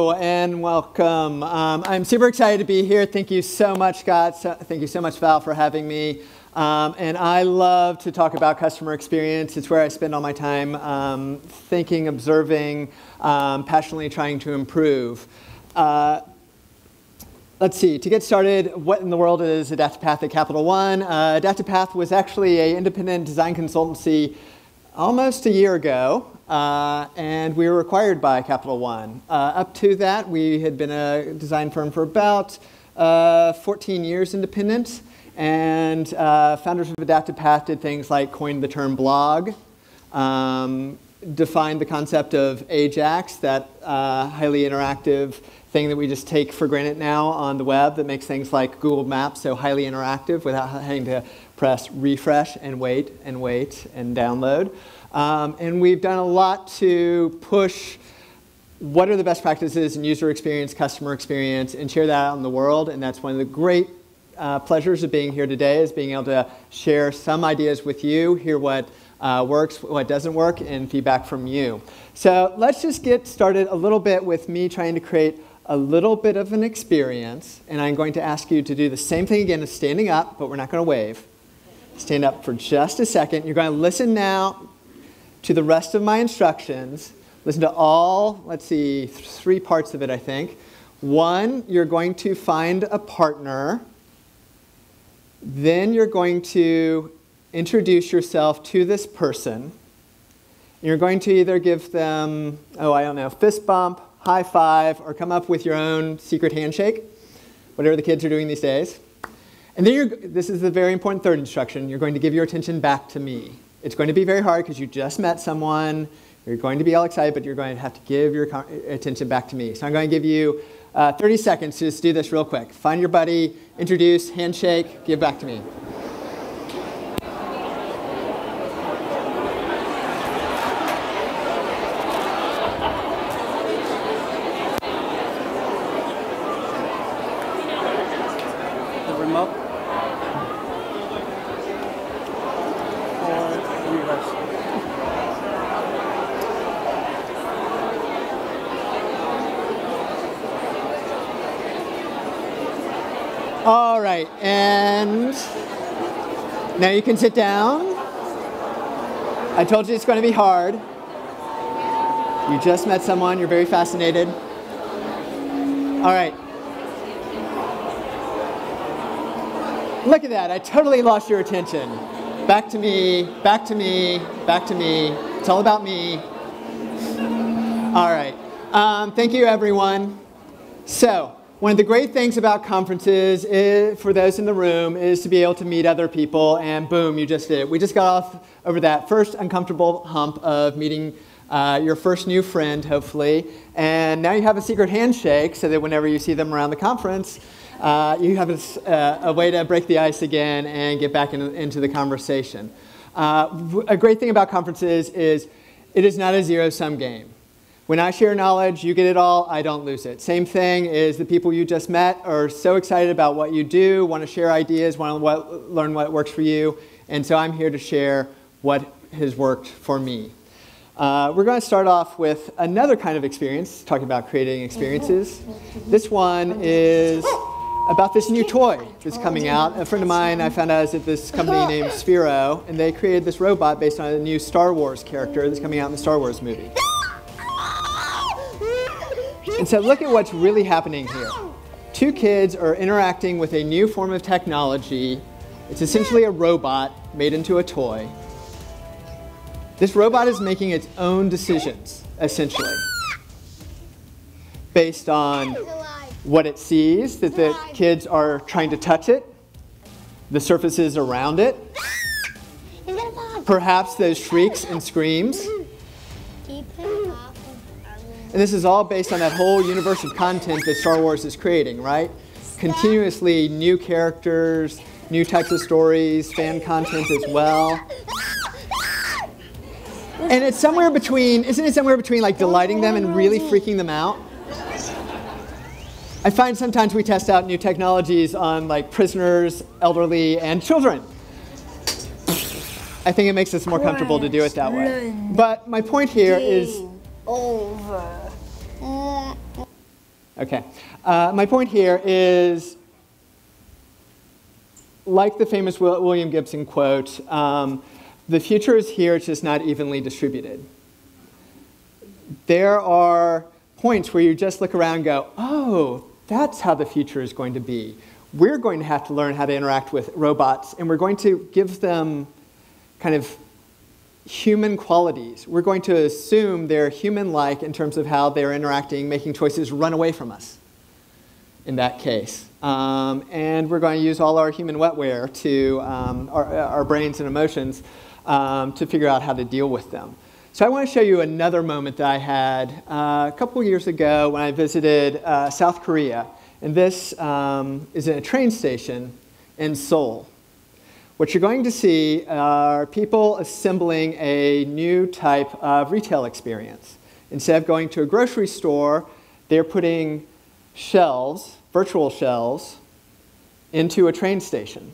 Hello and welcome. I'm super excited to be here. Thank you so much, Scott. Thank you so much, Val, for having me. And I love to talk about customer experience. It's where I spend all my time thinking, observing, passionately trying to improve. Let's see, to get started, what in the world is Adaptive Path at Capital One? Adaptive Path was actually an independent design consultancy almost a year ago. And we were acquired by Capital One. Up to that, we had been a design firm for about 14 years independent. And founders of Adaptive Path did things like coined the term blog, defined the concept of Ajax, that highly interactive thing that we just take for granted now on the web that makes things like Google Maps so highly interactive without having to press refresh and wait and download. And we've done a lot to push what are the best practices in user experience, customer experience, and share that out in the world. And that's one of the great pleasures of being here today, is being able to share some ideas with you, hear what works, what doesn't work, and feedback from you. So let's just get started a little bit with me trying to create a little bit of an experience. And I'm going to ask you to do the same thing again as standing up, but we're not going to wave. Stand up for just a second. You're going to listen now to the rest of my instructions. Listen to all, let's see, 3 parts of it, I think. 1, you're going to find a partner. Then you're going to introduce yourself to this person. You're going to either give them, fist bump, high five, or come up with your own secret handshake, whatever the kids are doing these days. And then this is the very important 3rd instruction. You're going to give your attention back to me. It's going to be very hard because you just met someone. You're going to be all excited, but you're going to have to give your attention back to me. So I'm going to give you 30 seconds to just do this real quick. Find your buddy, introduce, handshake, give back to me. The remote. All right, and now you can sit down. I told you it's going to be hard. You just met someone, you're very fascinated. All right. Look at that, I totally lost your attention. Back to me, back to me, back to me. It's all about me. All right, thank you everyone. So, one of the great things about conferences, for those in the room, is to be able to meet other people, and boom, you just did it. We just got off over that first uncomfortable hump of meeting your first new friend, hopefully, and now you have a secret handshake so that whenever you see them around the conference, you have a way to break the ice again and get back into the conversation. A great thing about conferences is it is not a zero-sum game. When I share knowledge, you get it all, I don't lose it. Same thing is the people you just met are so excited about what you do, want to share ideas, want to learn what works for you, and so I'm here to share what has worked for me. We're going to start off with another kind of experience, talking about creating experiences. This one is about this new toy that's coming out. A friend of mine I found out is at this company named Sphero, and they created this robot based on a new Star Wars character that's coming out in the Star Wars movie. And so look at what's really happening here. 2 kids are interacting with a new form of technology. It's essentially a robot made into a toy. This robot is making its own decisions, essentially, based on what it sees, that the kids are trying to touch it, the surfaces around it, perhaps those shrieks and screams. And this is all based on that whole universe of content that Star Wars is creating, right? Continuously new characters, new types of stories, fan content as well. And it's somewhere between, isn't it somewhere between like delighting them and really freaking them out? I find sometimes we test out new technologies on like prisoners, elderly, and children. I think it makes us more comfortable to do it that way. But my point here is over. Okay. My point here is, like the famous William Gibson quote, the future is here, it's just not evenly distributed. There are points where you just look around and go, oh, that's how the future is going to be. We're going to have to learn how to interact with robots, and we're going to give them kind of human qualities. We're going to assume they're human-like in terms of how they're interacting, making choices, run away from us in that case. And we're going to use all our human wetware to our brains and emotions to figure out how to deal with them. So I want to show you another moment that I had a couple years ago when I visited South Korea. And this is in a train station in Seoul. What you're going to see are people assembling a new type of retail experience. Instead of going to a grocery store, they're putting shelves, virtual shelves, into a train station.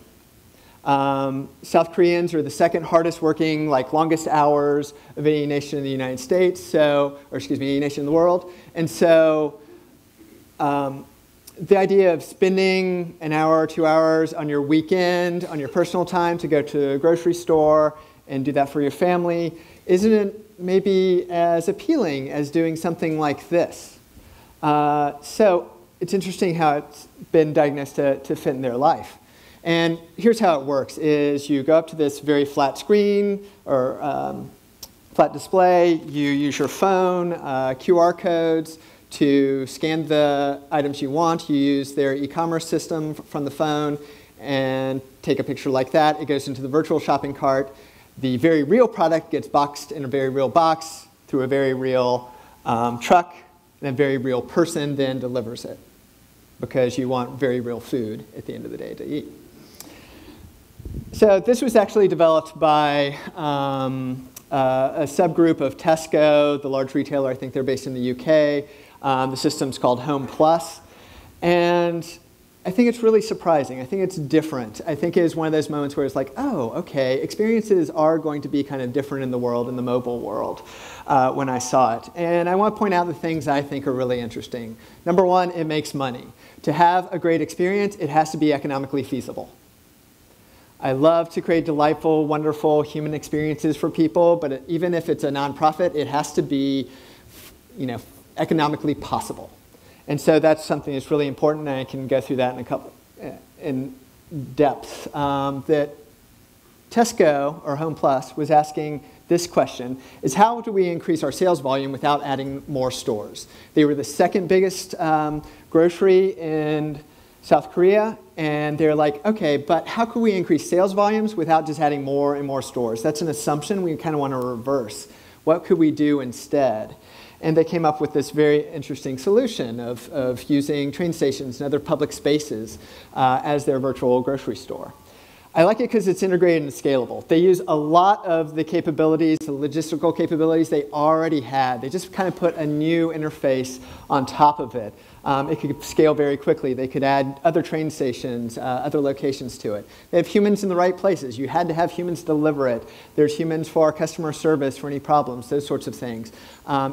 South Koreans are the second hardest working, longest hours of any nation in the United States, any nation in the world. And so the idea of spending an hour or 2 hours on your weekend, on your personal time to go to a grocery store and do that for your family, isn't maybe as appealing as doing something like this. So it's interesting how it's been diagnosed to fit in their life. And here's how it works, is you go up to this very flat screen or flat display, you use your phone, QR codes to scan the items you want. You use their e-commerce system from the phone and take a picture like that. It goes into the virtual shopping cart. The very real product gets boxed in a very real box through a very real truck, and a very real person then delivers it, because you want very real food at the end of the day to eat. So this was actually developed by a subgroup of Tesco, the large retailer. I think they're based in the UK. The system's called Home Plus. And I think it's really surprising. I think it's different. I think it is one of those moments where it's like, oh, okay, experiences are going to be kind of different in the world, in the mobile world, when I saw it. And I want to point out the things I think are really interesting. Number one, it makes money. To have a great experience, it has to be economically feasible. I love to create delightful, wonderful human experiences for people, but even if it's a nonprofit, it has to be, economically possible. And so that's something that's really important, and I can go through that in depth. That Tesco, or Home Plus, was asking this question, is how do we increase our sales volume without adding more stores? They were the second biggest grocery in South Korea, and they're like, okay, but how could we increase sales volumes without just adding more and more stores? That's an assumption we kind of want to reverse. What could we do instead? And they came up with this very interesting solution of using train stations and other public spaces as their virtual grocery store. I like it because it's integrated and scalable. They use a lot of the capabilities, the logistical capabilities they already had. They just kind of put a new interface on top of it. It could scale very quickly. They could add other train stations, other locations to it. They have humans in the right places. You had to have humans deliver it. There's humans for customer service for any problems, those sorts of things.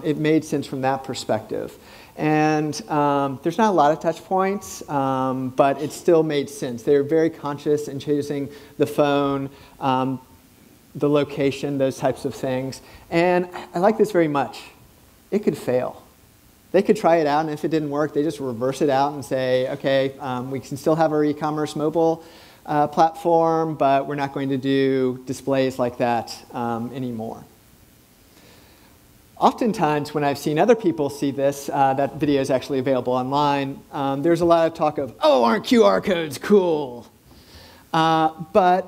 It made sense from that perspective. And there's not a lot of touch points, but it still made sense. They were very conscious in choosing the phone, the location, those types of things. And I like this very much. It could fail. They could try it out, and if it didn't work, they just reverse it out and say, okay, we can still have our e-commerce mobile platform, but we're not going to do displays like that anymore. Oftentimes, when I've seen other people see this, that video is actually available online, there's a lot of talk of, oh, aren't QR codes cool? But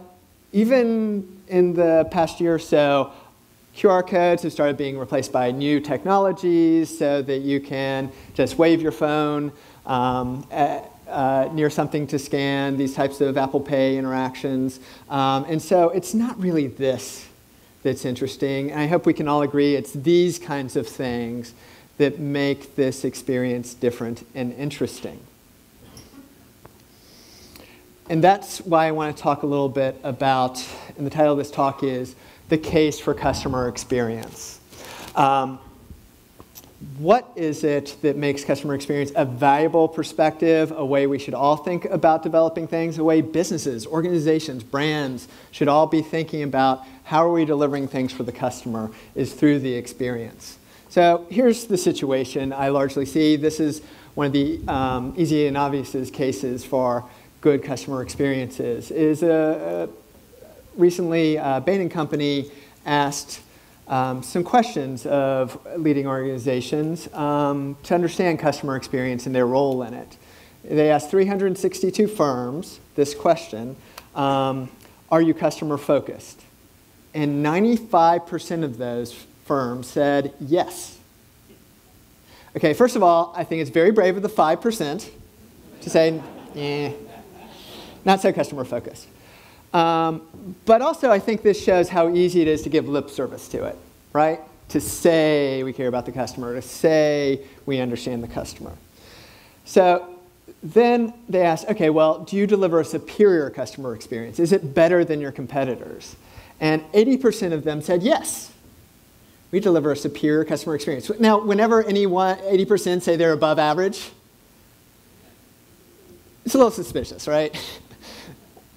even in the past year or so, QR codes have started being replaced by new technologies so that you can just wave your phone near something to scan, these types of Apple Pay interactions. And so it's not really this that's interesting. And I hope we can all agree it's these kinds of things that make this experience different and interesting. And that's why I want to talk a little bit about, and the title of this talk is, the case for customer experience. what is it that makes customer experience a valuable perspective, a way we should all think about developing things, a way businesses, organizations, brands should all be thinking about how are we delivering things for the customer is through the experience. So here's the situation I largely see. This is one of the easy and obvious cases for good customer experiences. Recently, Bain & Company asked some questions of leading organizations to understand customer experience and their role in it. They asked 362 firms this question, are you customer focused? And 95% of those firms said yes. Okay, first of all, I think it's very brave of the 5% to say, not so customer focused. But also, I think this shows how easy it is to give lip service to it, right? To say we care about the customer, to say we understand the customer. So then they asked, okay, well, do you deliver a superior customer experience? Is it better than your competitors? And 80% of them said yes. We deliver a superior customer experience. Now, whenever 80% say they're above average, it's a little suspicious, right?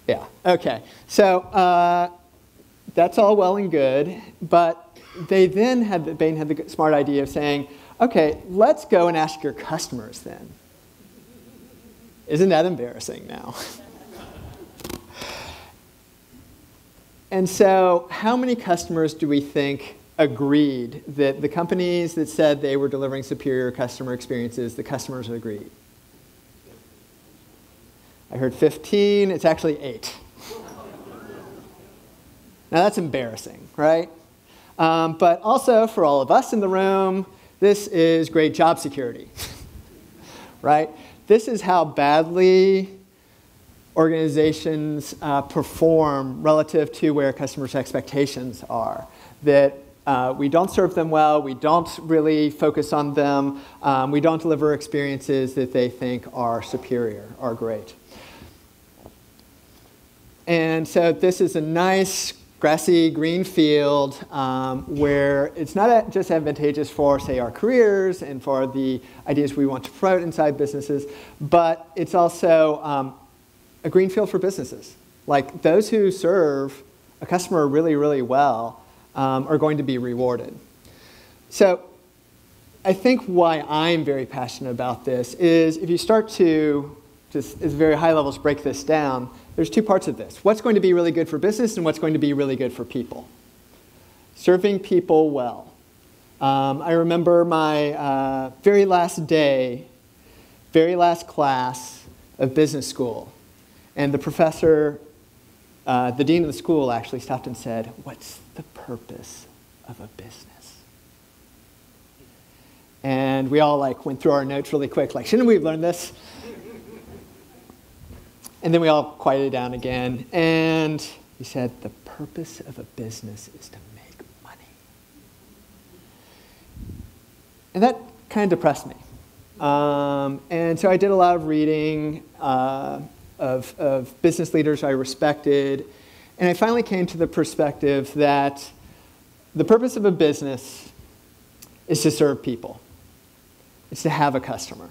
Yeah, okay. So that's all well and good, but they then Bain had the smart idea of saying, okay, let's go and ask your customers then. Isn't that embarrassing now? And so how many customers do we think agreed that the companies that said they were delivering superior customer experiences, the customers agreed? I heard 15, it's actually 8. Now that's embarrassing, right? But also for all of us in the room, this is great job security, right? This is how badly organizations perform relative to where customers' expectations are. That we don't serve them well, we don't really focus on them, we don't deliver experiences that they think are superior, are great. And so this is a nice grassy green field where it's not just advantageous for, say, our careers and for the ideas we want to promote inside businesses, but it's also a green field for businesses. Like those who serve a customer really, really well are going to be rewarded. So I think why I'm very passionate about this is if you start to, just at very high levels, break this down, there's two parts of this. What's going to be really good for business and what's going to be really good for people? Serving people well. I remember my very last day, very last class of business school. And the professor, the dean of the school actually stopped and said, what's the purpose of a business? And we all went through our notes really quick, shouldn't we have learned this? And then we all quieted down again, and he said, the purpose of a business is to make money. And that kind of depressed me. And so I did a lot of reading of business leaders I respected, and I finally came to the perspective that the purpose of a business is to serve people. It's to have a customer.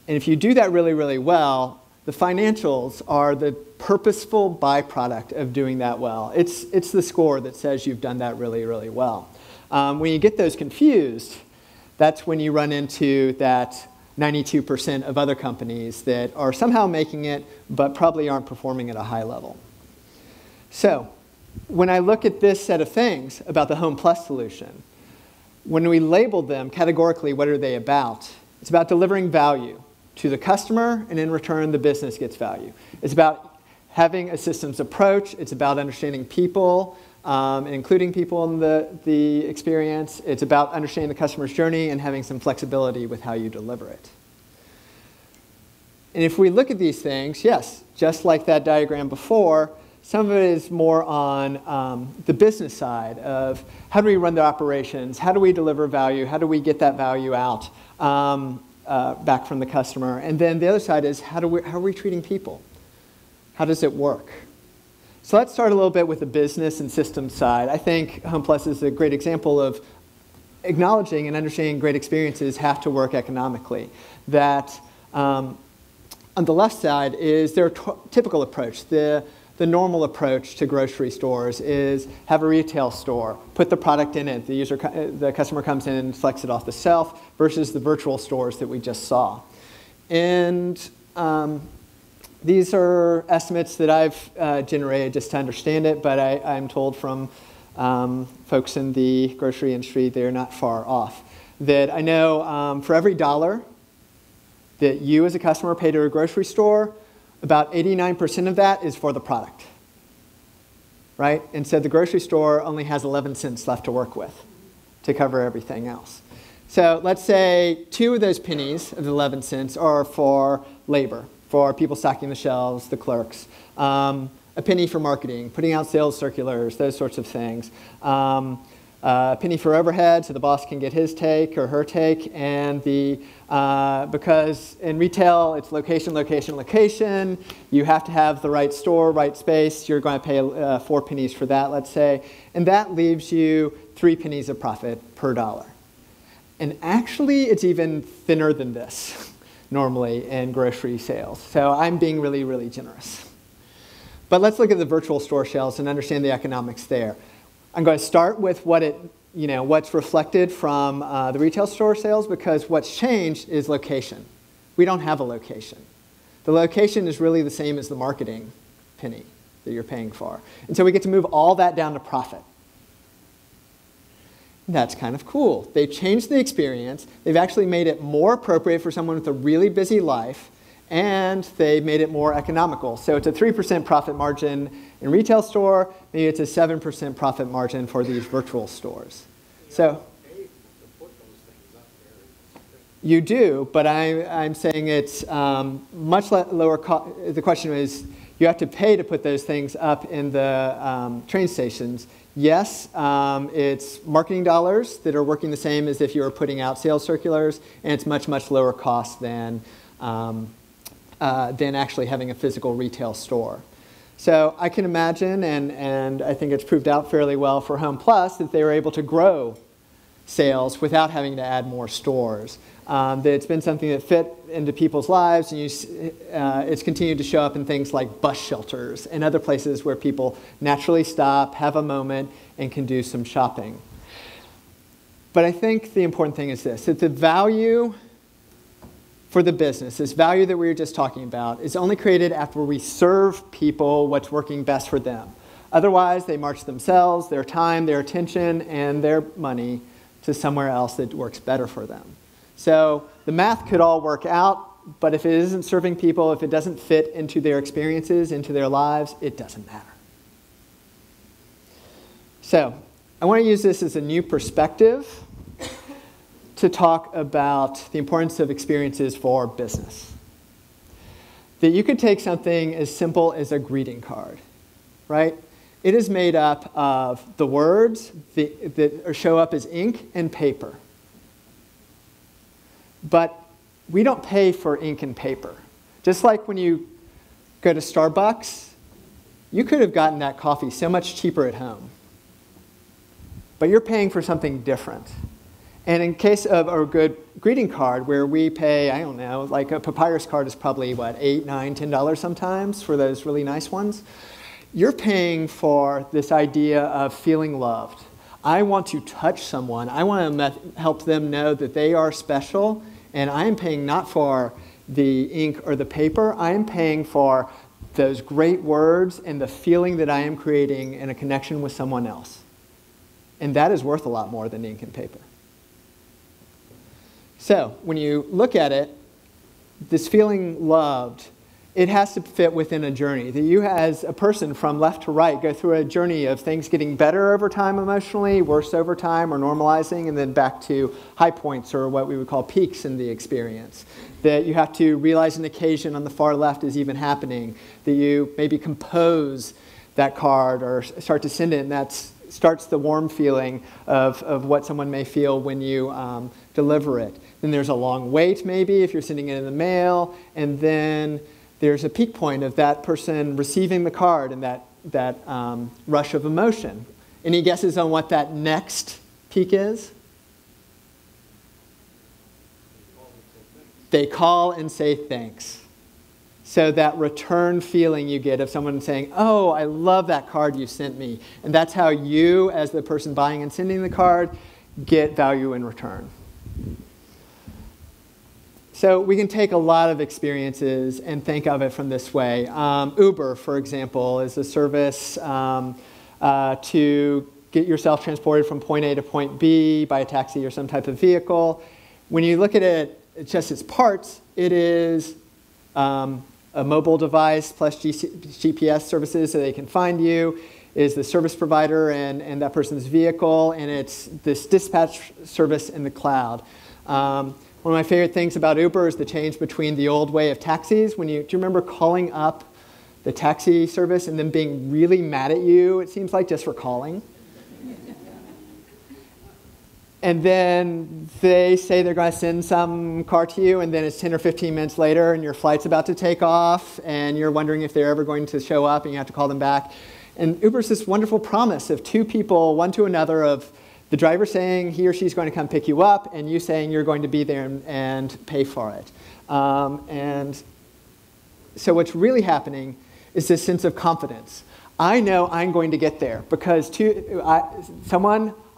And if you do that really, really well, the financials are the purposeful byproduct of doing that well. It's the score that says you've done that really, really well. When you get those confused, that's when you run into that 92% of other companies that are somehow making it, but probably aren't performing at a high level. So when I look at this set of things about the Home Plus solution, when we label them categorically, what are they about? It's about delivering value to the customer, and in return, the business gets value. It's about having a systems approach. It's about understanding people, and including people in the experience. It's about understanding the customer's journey and having some flexibility with how you deliver it. And if we look at these things, yes, just like that diagram before, some of it is more on the business side of how do we run the operations, how do we deliver value, how do we get that value out back from the customer. And then the other side is how are we treating people? How does it work? So let's start a little bit with the business and systems side. I think Home Plus is a great example of acknowledging and understanding great experiences have to work economically. That on the left side is their typical approach. The normal approach to grocery stores is have a retail store, put the product in it, the customer comes in and selects it off the shelf, versus the virtual stores that we just saw. And these are estimates that I've generated just to understand it, but I'm told from folks in the grocery industry they're not far off. That I know for every dollar that you as a customer pay to a grocery store, about 89% of that is for the product, right? And so the grocery store only has 11 cents left to work with to cover everything else. So let's say 2 of those pennies of the 11 cents are for labor, for people stocking the shelves, the clerks. A penny for marketing, putting out sales circulars, those sorts of things. A penny for overhead, so the boss can get his take or her take, and because in retail it's location, location, location, you have to have the right store, right space, you're going to pay 4 pennies for that, let's say, and that leaves you 3 pennies of profit per dollar. And actually it's even thinner than this normally in grocery sales, so I'm being really, really generous. But let's look at the virtual store shelves and understand the economics there. I'm going to start with what's reflected from the retail store sales, because what's changed is location. We don't have a location. The location is really the same as the marketing penny that you're paying for. And so we get to move all that down to profit. That's kind of cool. They've changed the experience. They've actually made it more appropriate for someone with a really busy life, and they made it more economical. So it's a 3% profit margin in retail store, maybe it's a 7% profit margin for these virtual stores. So you do, but I'm saying it's much lower cost. The question is, you have to pay to put those things up in the train stations. Yes, it's marketing dollars that are working the same as if you were putting out sales circulars, and it's much, much lower cost than actually having a physical retail store. So I can imagine, and I think it's proved out fairly well for Home Plus, that they were able to grow sales without having to add more stores. That it's been something that fit into people's lives, and it's continued to show up in things like bus shelters and other places where people naturally stop, have a moment, and can do some shopping. But I think the important thing is this, that the value for the business, this value that we were just talking about, is only created after we serve people what's working best for them. Otherwise, they march themselves, their time, their attention, and their money to somewhere else that works better for them. So the math could all work out, but if it isn't serving people, if it doesn't fit into their experiences, into their lives, it doesn't matter. So I want to use this as a new perspective to talk about the importance of experiences for business. That you could take something as simple as a greeting card, right? It is made up of the words that show up as ink and paper. But we don't pay for ink and paper. Just like when you go to Starbucks, you could have gotten that coffee so much cheaper at home. But you're paying for something different. And in case of a good greeting card where we pay, I don't know, like a papyrus card is probably, what, $8, $9, $10 sometimes for those really nice ones. You're paying for this idea of feeling loved. I want to touch someone. I want to help them know that they are special. And I am paying not for the ink or the paper. I am paying for those great words and the feeling that I am creating in a connection with someone else. And that is worth a lot more than ink and paper. So when you look at it, this feeling loved, it has to fit within a journey. That you as a person from left to right go through a journey of things getting better over time emotionally, worse over time, or normalizing, and then back to high points or what we would call peaks in the experience. That you have to realize an occasion on the far left is even happening. That you maybe compose that card or start to send it, and that starts the warm feeling of what someone may feel when you deliver it. Then there's a long wait maybe if you're sending it in the mail, and then there's a peak point of that person receiving the card and that rush of emotion. Any guesses on what that next peak is? they call and say thanks. So that return feeling you get of someone saying, oh, I love that card you sent me. And that's how you, as the person buying and sending the card, get value in return. So we can take a lot of experiences and think of it from this way. Uber, for example, is a service to get yourself transported from point A to point B by a taxi or some type of vehicle. When you look at it, just its parts, it is a mobile device plus GPS services so they can find you, is the service provider and that person's vehicle, and it's this dispatch service in the cloud. One of my favorite things about Uber is the change between the old way of taxis. Do you remember calling up the taxi service and them being really mad at you, it seems like, just for calling? And then they say they're going to send some car to you, and then it's 10 or 15 minutes later, and your flight's about to take off, and you're wondering if they're ever going to show up, and you have to call them back. And Uber's this wonderful promise of two people, one to another, of the driver saying he or she's going to come pick you up, and you saying you're going to be there and pay for it. And so what's really happening is this sense of confidence. I know I'm going to get there because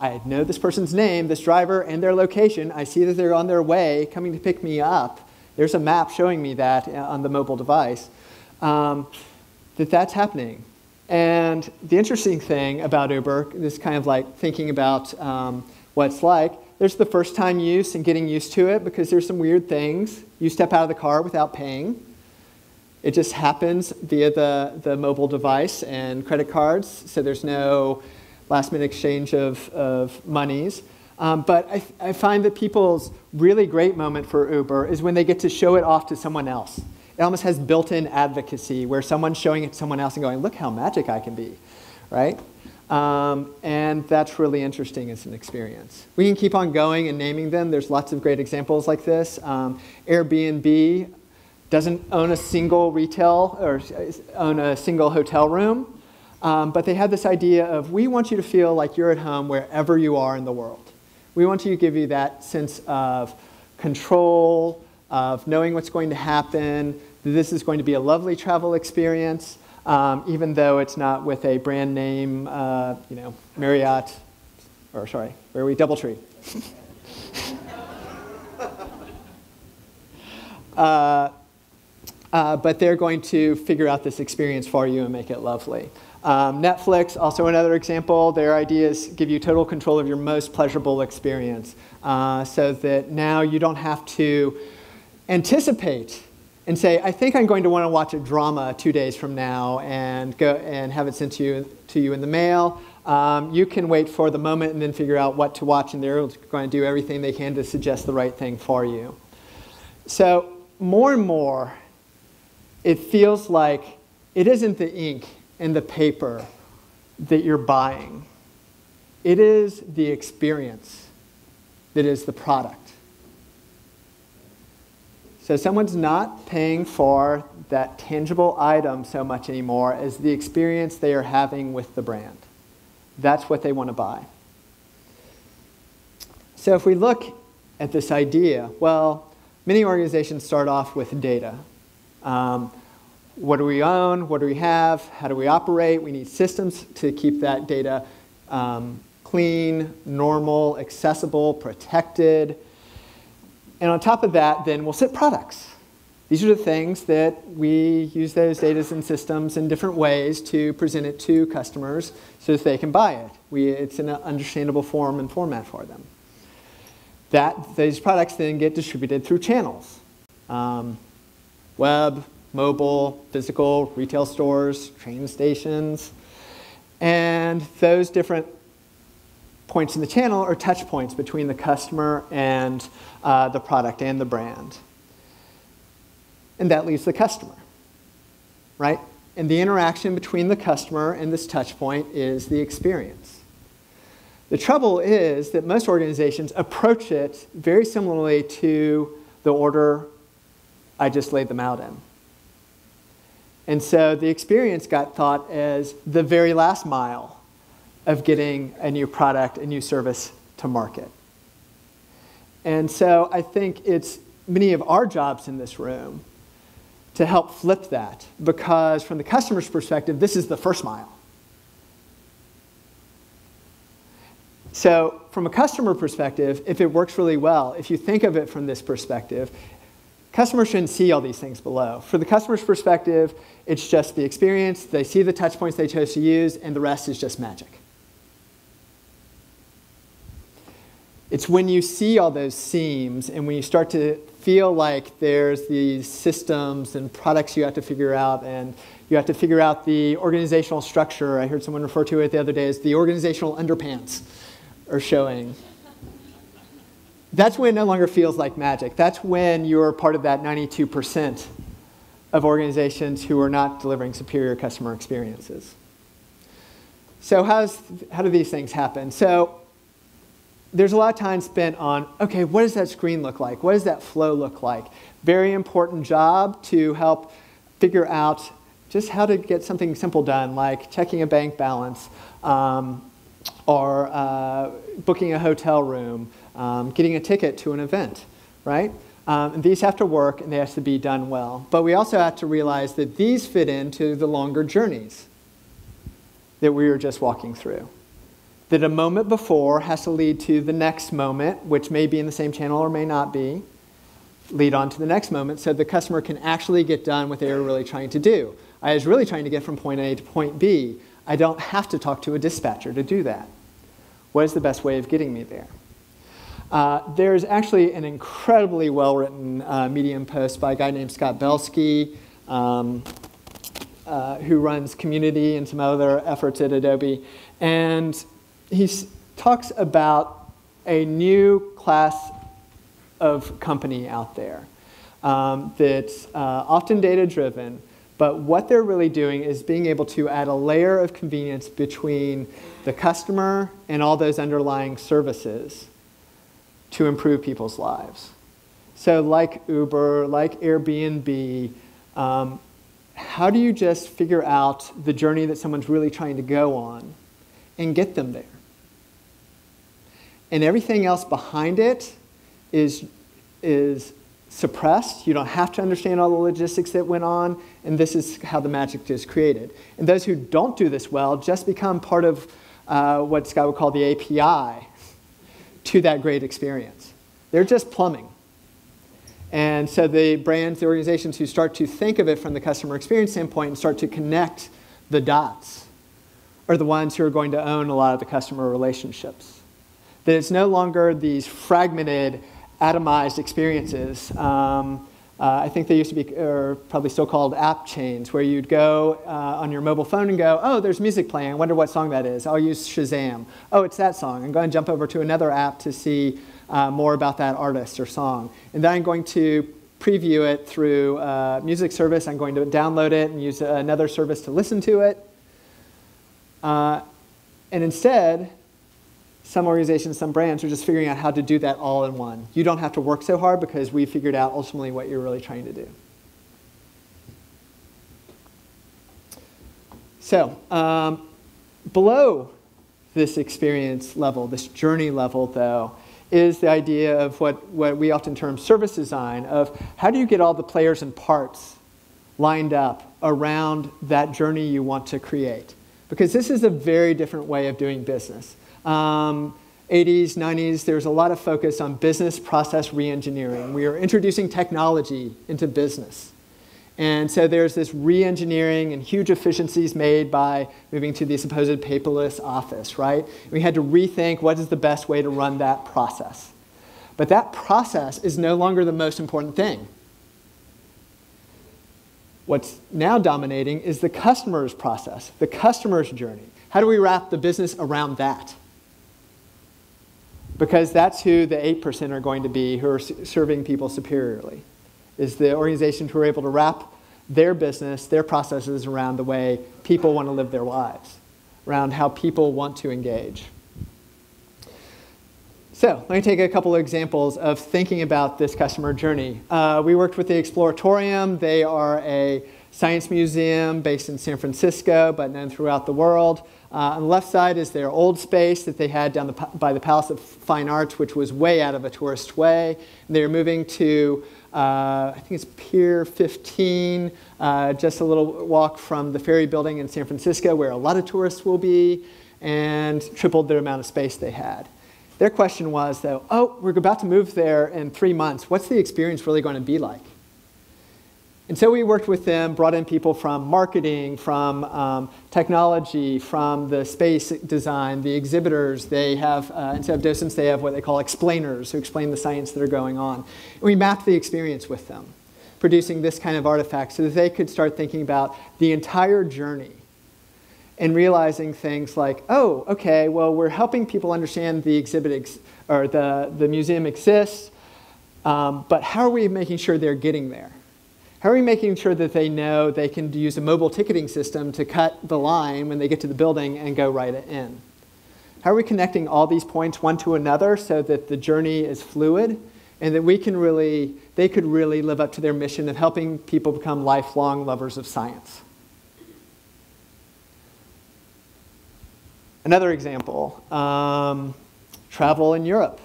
I know this person's name, this driver, and their location. I see that they're on their way coming to pick me up. There's a map showing me that on the mobile device, that's happening. And the interesting thing about Uber, this kind of like thinking about what it's like, there's the first time use and getting used to it because there's some weird things. You step out of the car without paying. It just happens via the mobile device and credit cards, so there's no last-minute exchange of monies. But I find that people's really great moment for Uber is when they get to show it off to someone else. It almost has built-in advocacy where someone's showing it to someone else and going, look how magic I can be, right? And that's really interesting as an experience. We can keep on going and naming them. There's lots of great examples like this. Airbnb doesn't own a single retail or own a single hotel room. But they had this idea of, we want you to feel like you're at home wherever you are in the world. We want to give you that sense of control, of knowing what's going to happen, that this is going to be a lovely travel experience, even though it's not with a brand name, Marriott, or sorry, where are we? DoubleTree. But they're going to figure out this experience for you and make it lovely. Netflix, also another example, their ideas give you total control of your most pleasurable experience so that now you don't have to anticipate and say, I think I'm going to want to watch a drama 2 days from now and go and have it sent to you in the mail. You can wait for the moment and then figure out what to watch, and they're going to do everything they can to suggest the right thing for you. So more and more, it feels like it isn't the ink and the paper that you're buying. It is the experience that is the product. So someone's not paying for that tangible item so much anymore as the experience they are having with the brand. That's what they want to buy. So if we look at this idea, well, many organizations start off with data. What do we own? What do we have? How do we operate? We need systems to keep that data clean, normal, accessible, protected. And on top of that, then we'll set products. These are the things that we use those data and systems in different ways to present it to customers so that they can buy it. It's in an understandable form and format for them. These products then get distributed through channels. Web, mobile, physical, retail stores, train stations. And those different points in the channel are touch points between the customer and the product and the brand. And that leaves the customer, right? And the interaction between the customer and this touch point is the experience. The trouble is that most organizations approach it very similarly to the order I just laid them out in. And so the experience got thought as the very last mile of getting a new product, a new service to market. And so I think it's many of our jobs in this room to help flip that, because from the customer's perspective, this is the first mile. So from a customer perspective, if it works really well, if you think of it from this perspective, customers shouldn't see all these things below. For the customer's perspective, it's just the experience, they see the touch points they chose to use, and the rest is just magic. It's when you see all those seams and when you start to feel like there's these systems and products you have to figure out, and you have to figure out the organizational structure. I heard someone refer to it the other day as the organizational underpants are showing. That's when it no longer feels like magic. That's when you're part of that 92% of organizations who are not delivering superior customer experiences. So how do these things happen? So there's a lot of time spent on, okay, what does that screen look like? What does that flow look like? Very important job to help figure out just how to get something simple done, like checking a bank balance, or booking a hotel room, getting a ticket to an event, right? And these have to work and they have to be done well. But we also have to realize that these fit into the longer journeys that we were just walking through. That a moment before has to lead to the next moment, which may be in the same channel or may not be, lead on to the next moment so the customer can actually get done what they were really trying to do. I was really trying to get from point A to point B. I don't have to talk to a dispatcher to do that. What is the best way of getting me there? There's actually an incredibly well-written Medium post by a guy named Scott Belsky, who runs Community and some other efforts at Adobe. And he talks about a new class of company out there that's often data-driven, but what they're really doing is being able to add a layer of convenience between the customer and all those underlying services to improve people's lives. So like Uber, like Airbnb, how do you just figure out the journey that someone's really trying to go on and get them there? And everything else behind it is suppressed. You don't have to understand all the logistics that went on, and this is how the magic is created. And those who don't do this well just become part of what Scott would call the API to that great experience. They're just plumbing. And so the brands, the organizations who start to think of it from the customer experience standpoint and start to connect the dots are the ones who are going to own a lot of the customer relationships. That it's no longer these fragmented, atomized experiences. I think they used to be, or probably still called app chains, where you'd go on your mobile phone and go, oh, there's music playing. I wonder what song that is. I'll use Shazam. Oh, it's that song. I'm going to jump over to another app to see more about that artist or song. And then I'm going to preview it through a music service. I'm going to download it and use another service to listen to it. And instead, some organizations, some brands are just figuring out how to do that all in one. You don't have to work so hard because we figured out ultimately what you're really trying to do. So below this experience level, this journey level, though, is the idea of what we often term service design, of how do you get all the players and parts lined up around that journey you want to create. Because this is a very different way of doing business. 80s, 90s, there's a lot of focus on business process reengineering. We are introducing technology into business. And so there's this re-engineering and huge efficiencies made by moving to the supposed paperless office, right? We had to rethink what is the best way to run that process. But that process is no longer the most important thing. What's now dominating is the customer's process, the customer's journey. How do we wrap the business around that? Because that's who the 8% are going to be who are serving people superiorly, is the organizations who are able to wrap their business, their processes around the way people want to live their lives, around how people want to engage. So let me take a couple of examples of thinking about this customer journey. We worked with the Exploratorium. They are a science museum based in San Francisco, but known throughout the world. On the left side is their old space that they had down by the Palace of Fine Arts, which was way out of a tourist way. And they were moving to I think it's Pier 15, just a little walk from the ferry building in San Francisco where a lot of tourists will be, and tripled the amount of space they had. Their question was, though, oh, we're about to move there in 3 months. What's the experience really going to be like? And so we worked with them, brought in people from marketing, from technology, from the space design, the exhibitors. They have, instead of docents, they have what they call explainers who explain the science that are going on. And we mapped the experience with them, producing this kind of artifact so that they could start thinking about the entire journey and realizing things like, oh, okay, well, we're helping people understand the exhibit or the museum exists, but how are we making sure they're getting there? How are we making sure that they know they can use a mobile ticketing system to cut the line when they get to the building and go right in? How are we connecting all these points one to another so that the journey is fluid and that they could really live up to their mission of helping people become lifelong lovers of science? Another example, travel in Europe.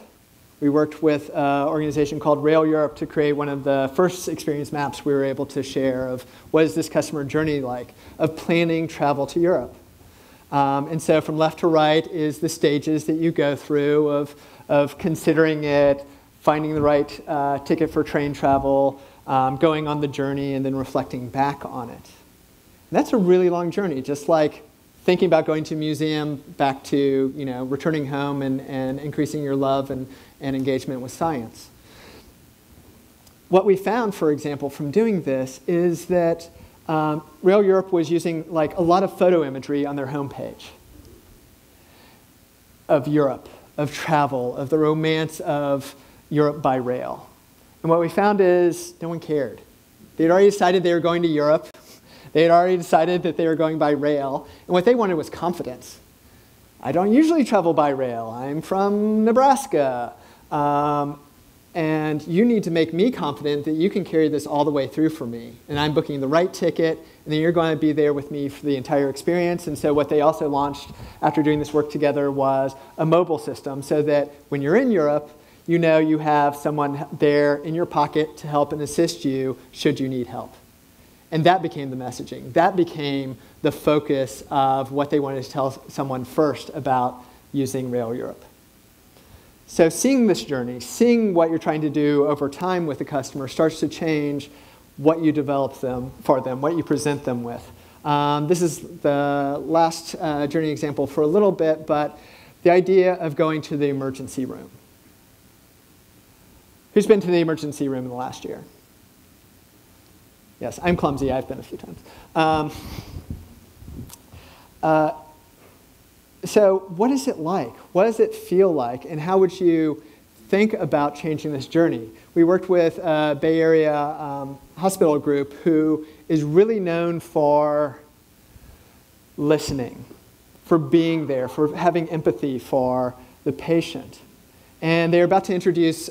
We worked with an organization called Rail Europe to create one of the first experience maps we were able to share of what is this customer journey like of planning travel to Europe. And so from left to right is the stages that you go through of considering it, finding the right ticket for train travel, going on the journey, and then reflecting back on it. And that's a really long journey, just like thinking about going to a museum, back to returning home and increasing your love and engagement with science. What we found, for example, from doing this is that Rail Europe was using a lot of photo imagery on their homepage of Europe, of travel, of the romance of Europe by rail. And what we found is no one cared. They'd already decided they were going to Europe. They had already decided that they were going by rail. And what they wanted was confidence. I don't usually travel by rail. I'm from Nebraska. And you need to make me confident that you can carry this all the way through for me. And I'm booking the right ticket, and then you're going to be there with me for the entire experience. And so what they also launched after doing this work together was a mobile system so that when you're in Europe, you know you have someone there in your pocket to help and assist you should you need help. And that became the messaging. That became the focus of what they wanted to tell someone first about using Rail Europe. So seeing this journey, seeing what you're trying to do over time with the customer starts to change what you develop for them, what you present them with. This is the last journey example for a little bit, but the idea of going to the emergency room. Who's been to the emergency room in the last year? Yes, I'm clumsy. I've been a few times. So what is it like? What does it feel like? And how would you think about changing this journey? We worked with a Bay Area hospital group who is really known for listening, for being there, for having empathy for the patient. And they're about to introduce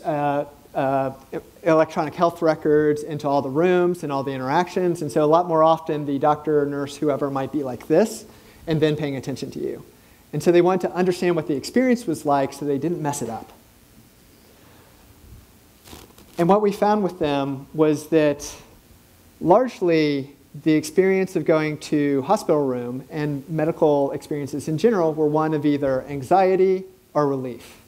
electronic health records into all the rooms and all the interactions. And so a lot more often, the doctor, nurse, whoever might be like this, and then paying attention to you. And so they wanted to understand what the experience was like so they didn't mess it up. And what we found with them was that largely the experience of going to hospital room and medical experiences in general were one of either anxiety or relief.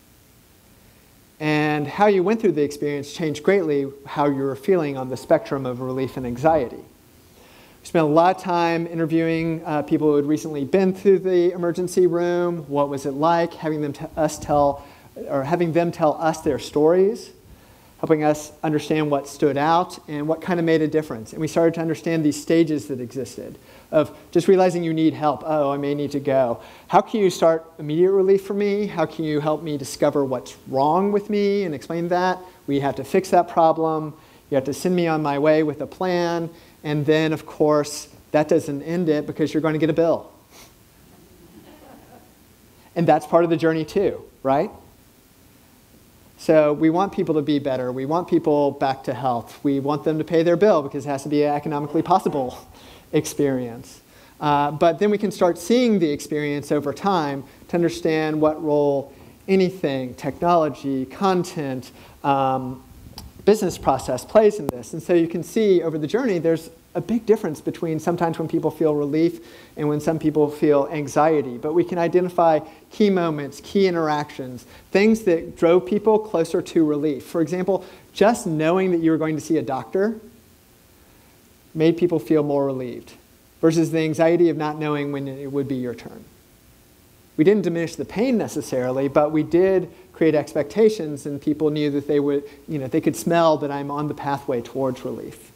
And how you went through the experience changed greatly how you were feeling on the spectrum of relief and anxiety. We spent a lot of time interviewing people who had recently been through the emergency room. What was it like? Having them tell us their stories, helping us understand what stood out and what kind of made a difference. And we started to understand these stages that existed of just realizing you need help. Oh, I may need to go. How can you start immediate relief for me? How can you help me discover what's wrong with me and explain that? We have to fix that problem. You have to send me on my way with a plan. And then, of course, that doesn't end it because you're going to get a bill. And that's part of the journey too, right? So we want people to be better. We want people back to health. We want them to pay their bill because it has to be an economically possible experience. But then we can start seeing the experience over time to understand what role anything, technology, content, business process plays in this. And so you can see over the journey, there's a big difference between sometimes when people feel relief and when some people feel anxiety. But we can identify key moments, key interactions, things that drove people closer to relief. For example, just knowing that you were going to see a doctor made people feel more relieved versus the anxiety of not knowing when it would be your turn. We didn't diminish the pain necessarily, but we did create expectations, and people knew that they could smell that I'm on the pathway towards relief.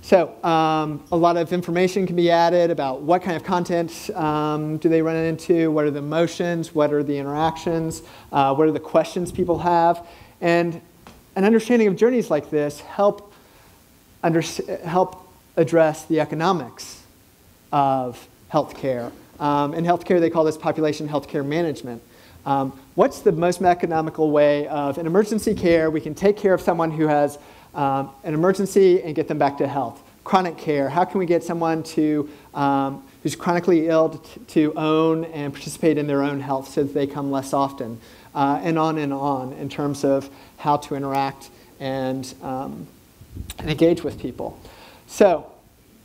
So a lot of information can be added about what kind of content do they run into, what are the emotions, what are the interactions, what are the questions people have. And an understanding of journeys like this help address the economics of healthcare. In healthcare, they call this population healthcare management. What's the most economical way of, in emergency care, we can take care of someone who has an emergency and get them back to health. Chronic care, how can we get someone to, who's chronically ill to own and participate in their own health so that they come less often, and on in terms of how to interact and engage with people. So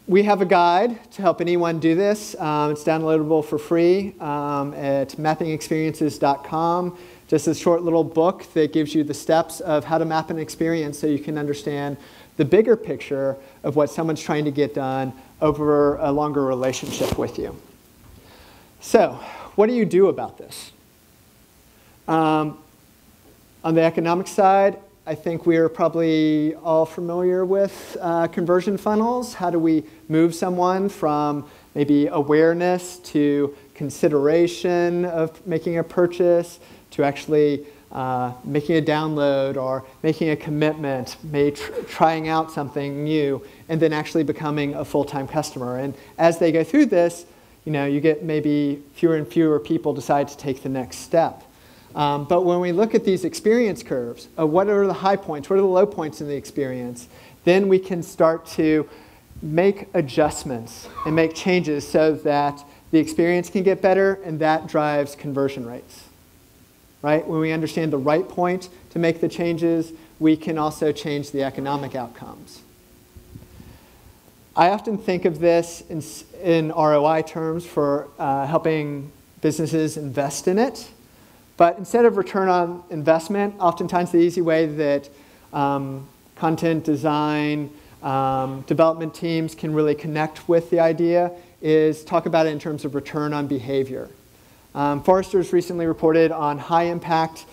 we have a guide to help anyone do this. It's downloadable for free at mappingexperiences.com. Just a short little book that gives you the steps of how to map an experience so you can understand the bigger picture of what someone's trying to get done over a longer relationship with you. So, what do you do about this? On the economic side, I think we're probably all familiar with conversion funnels. How do we move someone from maybe awareness to consideration of making a purchase to actually making a download or making a commitment, trying out something new, and then actually becoming a full-time customer. And as they go through this, you get maybe fewer and fewer people decide to take the next step. But when we look at these experience curves, what are the high points, what are the low points in the experience, then we can start to make adjustments and make changes so that the experience can get better, and that drives conversion rates. Right? When we understand the right point to make the changes, we can also change the economic outcomes. I often think of this in ROI terms for helping businesses invest in it. But instead of return on investment, oftentimes the easy way that content design, development teams can really connect with the idea is talk about it in terms of return on behavior. Forrester's recently reported on high-impact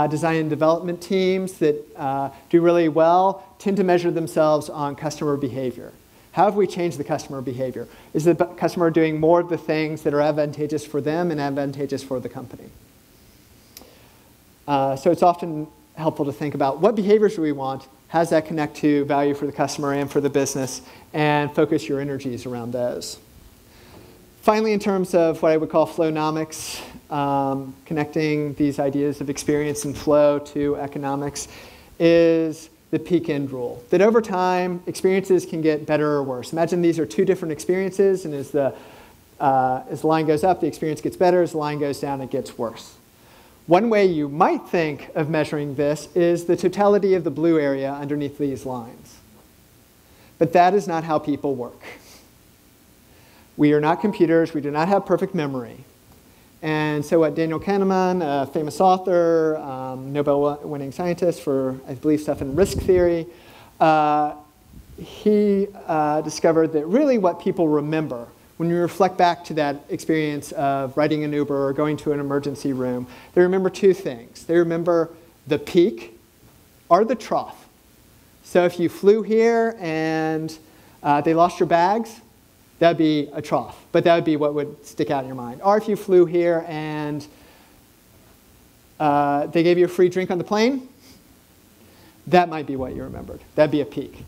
design and development teams that do really well tend to measure themselves on customer behavior. How have we changed the customer behavior? Is the customer doing more of the things that are advantageous for them and advantageous for the company? So it's often helpful to think about what behaviors do we want, how does that connect to value for the customer and for the business, and focus your energies around those. Finally, in terms of what I would call flownomics, connecting these ideas of experience and flow to economics, is the peak-end rule. That over time, experiences can get better or worse. Imagine these are two different experiences, and as the line goes up, the experience gets better. As the line goes down, it gets worse. One way you might think of measuring this is the totality of the blue area underneath these lines. But that is not how people work. We are not computers. We do not have perfect memory. And so what Daniel Kahneman, a famous author, Nobel-winning scientist for, I believe, stuff in risk theory, he discovered that really what people remember when you reflect back to that experience of riding an Uber or going to an emergency room, they remember two things. They remember the peak or the trough. So if you flew here and they lost your bags, that would be a trough, but that would be what would stick out in your mind. Or if you flew here and they gave you a free drink on the plane, that might be what you remembered. That'd be a peak.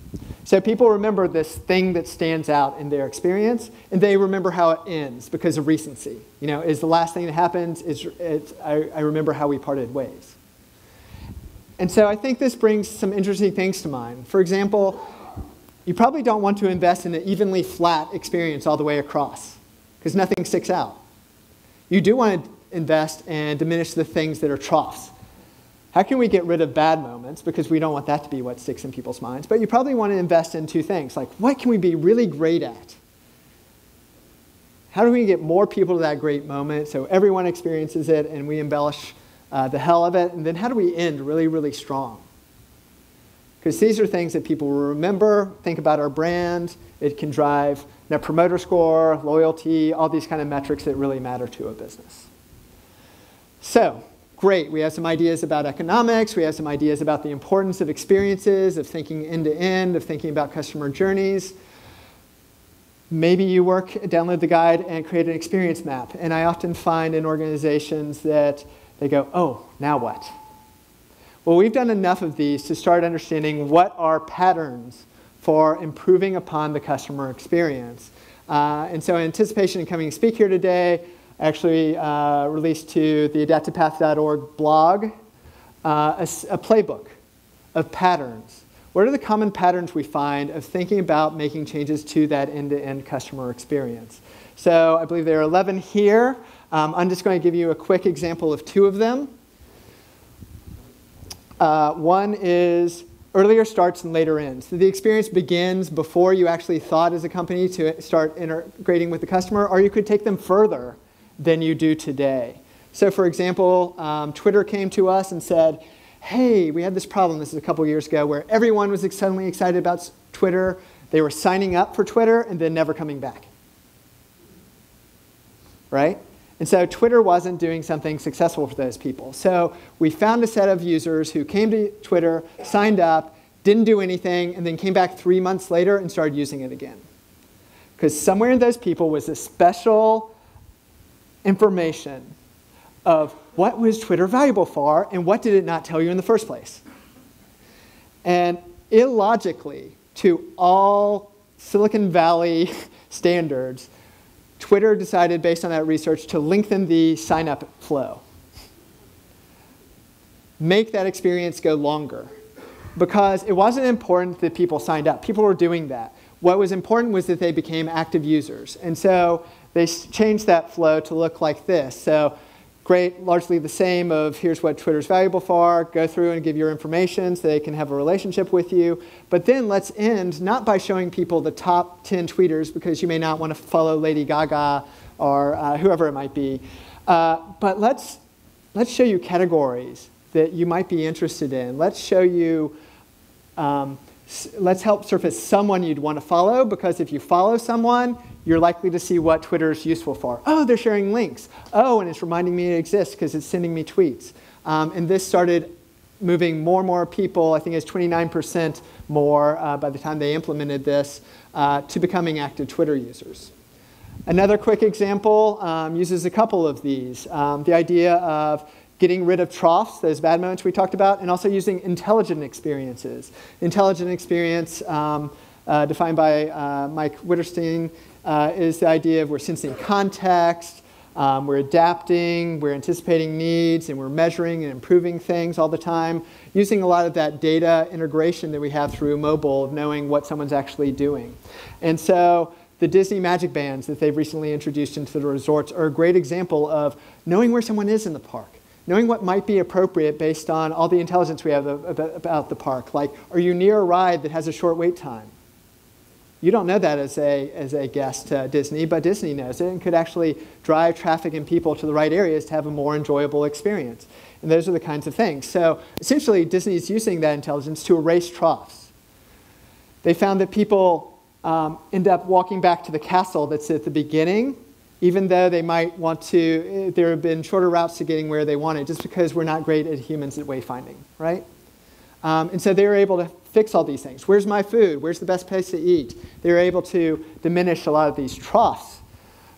So people remember this thing that stands out in their experience, and they remember how it ends because of recency. Is the last thing that happens, I remember how we parted ways. And so I think this brings some interesting things to mind. For example, you probably don't want to invest in an evenly flat experience all the way across, because nothing sticks out. You do want to invest and diminish the things that are troughs. How can we get rid of bad moments? Because we don't want that to be what sticks in people's minds. But you probably want to invest in two things. Like, what can we be really great at? How do we get more people to that great moment so everyone experiences it and we embellish the hell of it? And then how do we end really, really strong? Because these are things that people will remember, think about our brand. It can drive Net Promoter Score, loyalty, all these kind of metrics that really matter to a business. So, great. We have some ideas about economics. We have some ideas about the importance of experiences, of thinking end-to-end, of thinking about customer journeys. Maybe you download the guide and create an experience map. And I often find in organizations that they go, oh, now what? Well, we've done enough of these to start understanding what are patterns for improving upon the customer experience. And so in anticipation of coming to speak here today, I actually released to the adaptivepath.org blog a playbook of patterns. What are the common patterns we find of thinking about making changes to that end-to-end customer experience? So I believe there are 11 here. I'm just going to give you a quick example of 2 of them. One is earlier starts and later ends. So the experience begins before you actually thought as a company to start integrating with the customer, or you could take them further than you do today. So for example, Twitter came to us and said, hey, we had this problem, this is a couple years ago, where everyone was suddenly excited about Twitter. They were signing up for Twitter and then never coming back. Right? And so Twitter wasn't doing something successful for those people. So we found a set of users who came to Twitter, signed up, didn't do anything, and then came back 3 months later and started using it again. Because somewhere in those people was a special information of what was Twitter valuable for and what did it not tell you in the first place. And illogically, to all Silicon Valley standards, Twitter decided, based on that research, to lengthen the sign-up flow. Make that experience go longer. Because it wasn't important that people signed up. People were doing that. What was important was that they became active users. And so they changed that flow to look like this. So great, largely the same of here's what Twitter's valuable for. Go through and give your information so they can have a relationship with you. But then let's end not by showing people the top 10 tweeters, because you may not want to follow Lady Gaga or whoever it might be. But let's show you categories that you might be interested in. Let's show you, let's help surface someone you'd want to follow, because if you follow someone, you're likely to see what Twitter's useful for. Oh, they're sharing links. Oh, and it's reminding me it exists because it's sending me tweets. And this started moving more and more people, I think it's 29% more by the time they implemented this, to becoming active Twitter users. Another quick example uses a couple of these. The idea of getting rid of troughs, those bad moments we talked about, and also using intelligent experiences. Intelligent experience, defined by Mike Witterstein, is the idea of we're sensing context, we're adapting, we're anticipating needs, and we're measuring and improving things all the time, using a lot of that data integration that we have through mobile, of knowing what someone's actually doing. And so the Disney Magic Bands that they've recently introduced into the resorts are a great example of knowing where someone is in the park, knowing what might be appropriate based on all the intelligence we have about the park. Like, are you near a ride that has a short wait time? You don't know that as a guest to Disney, but Disney knows it and could actually drive traffic and people to the right areas to have a more enjoyable experience. And those are the kinds of things. So essentially, Disney's using that intelligence to erase troughs. They found that people end up walking back to the castle that's at the beginning, even though they might want to, there have been shorter routes to getting where they wanted, just because we're not great at humans at wayfinding, right? And so they were able to fix all these things. Where's my food? Where's the best place to eat? They were able to diminish a lot of these troughs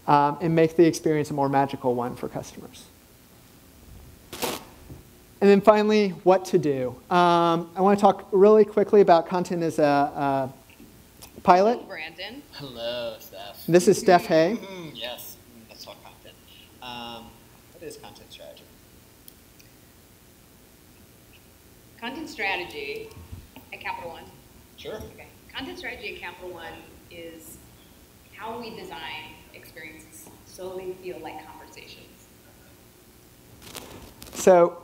and make the experience a more magical one for customers. And then finally, what to do. I want to talk really quickly about content as a pilot. Hello, Brandon. Hello, Steph. This is Steph Hay. Yes, let's talk content. What is content strategy? Content strategy at Capital One. Sure. Okay. Content strategy at Capital One is how we design experiences so they feel like conversations. So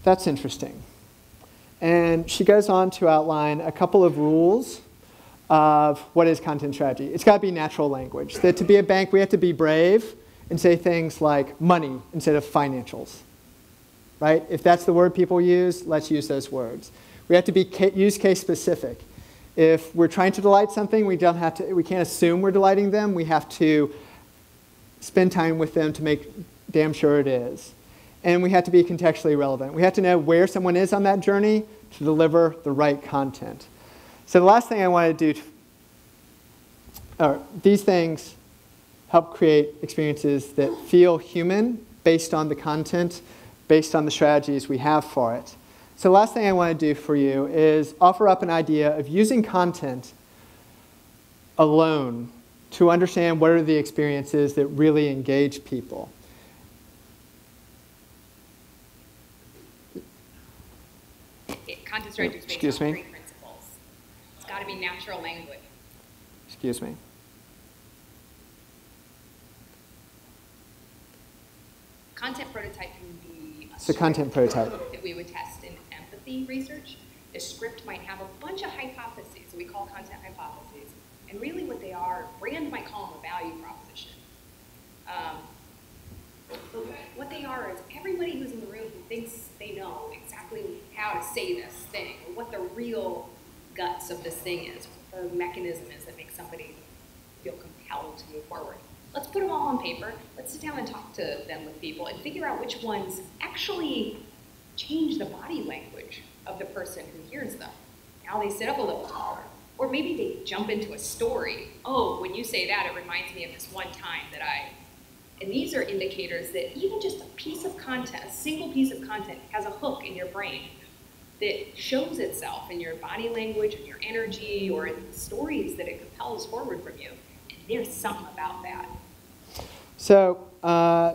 that's interesting. And she goes on to outline a couple of rules of what is content strategy. It's got to be natural language. That to be a bank, we have to be brave and say things like money instead of financials. Right? If that's the word people use, let's use those words. We have to be use case specific. If we're trying to delight something, we can't assume we're delighting them. We have to spend time with them to make damn sure it is. And we have to be contextually relevant. We have to know where someone is on that journey to deliver the right content. So the last thing I want to do, these things help create experiences that feel human based on the content, based on the strategies we have for it. So the last thing I want to do for you is offer up an idea of using content alone to understand what are the experiences that really engage people. Content strategy is based on three principles. It's got to be natural language. Excuse me. Content prototype can be It's a content prototype that we would test in empathy research. The script might have a bunch of hypotheses that we call content hypotheses. And really what they are, brand might call them a value proposition. But what they are is everybody who's in the room who thinks they know exactly how to say this thing, or what the real guts of this thing is, what the mechanism is that makes somebody feel compelled to move forward. Let's put them all on paper. Let's sit down and talk to them with people and figure out which ones actually change the body language of the person who hears them. Now they sit up a little taller. Or maybe they jump into a story. Oh, when you say that, it reminds me of this one time that I... And these are indicators that even just a piece of content, a single piece of content, has a hook in your brain that shows itself in your body language, in your energy, or in the stories that it compels forward from you. And there's something about that. So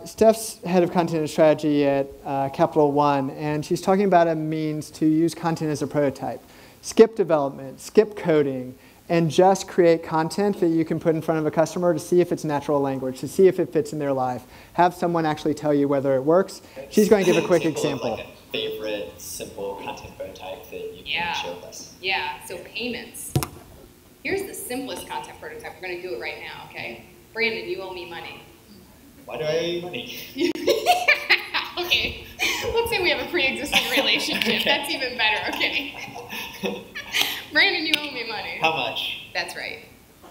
Steph's head of content and strategy at Capital One, and she's talking about a means to use content as a prototype. Skip development, skip coding, and just create content that you can put in front of a customer to see if it's natural language, to see if it fits in their life. Have someone actually tell you whether it works. She's going to give a quick example. Like a favorite simple content prototype that you can share with us. Yeah, so payments. Here's the simplest content prototype. We're going to do it right now, okay? Brandon, you owe me money. Why do I owe you money? Okay, let's say we have a pre-existing relationship. Okay. That's even better, okay? Brandon, you owe me money. How much? That's right.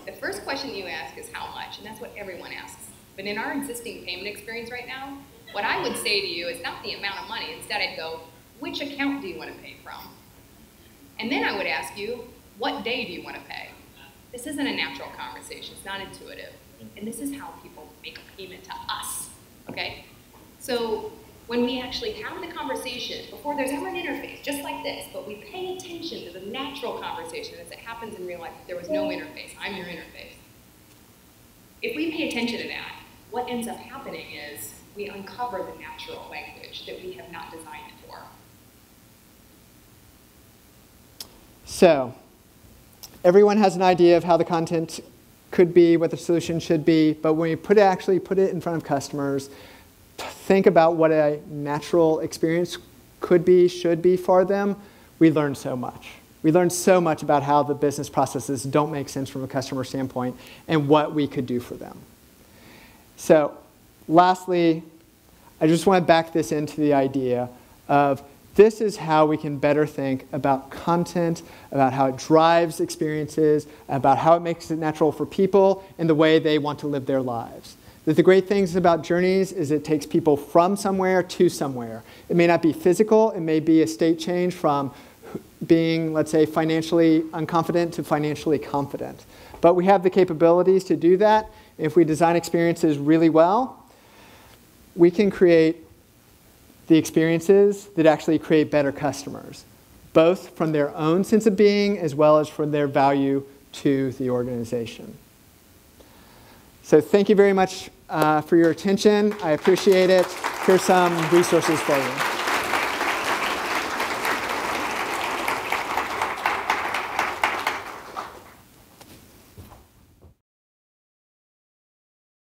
The first question you ask is how much, and that's what everyone asks. But in our existing payment experience right now, what I would say to you is not the amount of money. Instead, I'd go, which account do you want to pay from? And then I would ask you, what day do you want to pay? This isn't a natural conversation. It's not intuitive. And this is how people make a payment to us, okay? So when we actually have the conversation, before there's ever an interface, just like this, but we pay attention to the natural conversation as it happens in real life. There was no interface. I'm your interface. If we pay attention to that, what ends up happening is we uncover the natural language that we have not designed it for. So everyone has an idea of how the content could be, what the solution should be, but when we actually put it in front of customers, think about what a natural experience could be, should be for them, we learn so much. We learn so much about how the business processes don't make sense from a customer standpoint and what we could do for them. So lastly, I just want to back this into the idea of this is how we can better think about content, about how it drives experiences, about how it makes it natural for people and the way they want to live their lives. That the great things about journeys is it takes people from somewhere to somewhere. It may not be physical, it may be a state change from being, let's say, financially unconfident to financially confident. But we have the capabilities to do that. If we design experiences really well, we can create the experiences that actually create better customers, both from their own sense of being as well as from their value to the organization. So thank you very much for your attention. I appreciate it. Here's some resources for you.